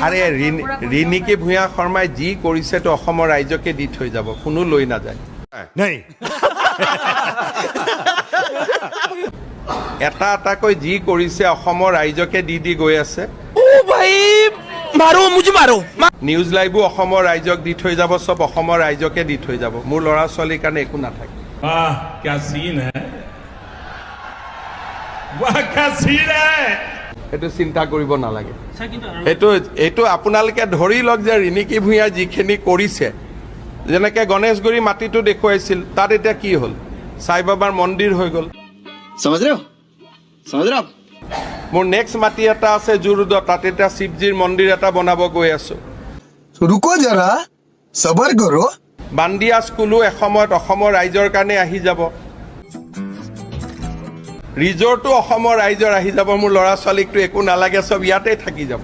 আৰে ৰিণিকী ভূঞা শৰ্মাই যি কৰিছেতো অসমৰ ৰাইজকে দি থৈ যাব, কোনো লৈ নাযায়। এটা এটাকৈ যি কৰিছে অসমৰ ৰাইজকে দি দি গৈ আছে। নিউজ লাইভো অসমৰ ৰাইজক দি থৈ যাব, চব অসমৰ ৰাইজকে দি থৈ যাব। মোৰ ল'ৰা ছোৱালীৰ কাৰণে একো নাথাকে। সেইটো চিন্তা কৰিব নালাগে। এইটো আপোনালোকে ধৰি লওক যে ৰিণিকী ভূঞা যিখিনি কৰিছে, যেনেকে গণেশগুৰি মাটিটো দেখুৱাইছিল, তাত এতিয়া কি হ'ল? সাই বাবাৰ মন্দিৰ হৈ গ'ল। মোৰ নেক্সট মাটি এটা আছে জুৰুডত, তাত এতিয়া শিৱজীৰ মন্দিৰ এটা বনাব গৈ আছো। रुको जरा सबर करो। বান্দিয়া স্কুলো এসময়ত অসমৰ ৰাইজৰ কাৰণে আহি যাব। ৰিজৰ্টো অসমৰ ৰাইজৰ আহি যাব। মোৰ ল'ৰা ছোৱালীকতো একো নালাগে, চব ইয়াতে থাকি যাব।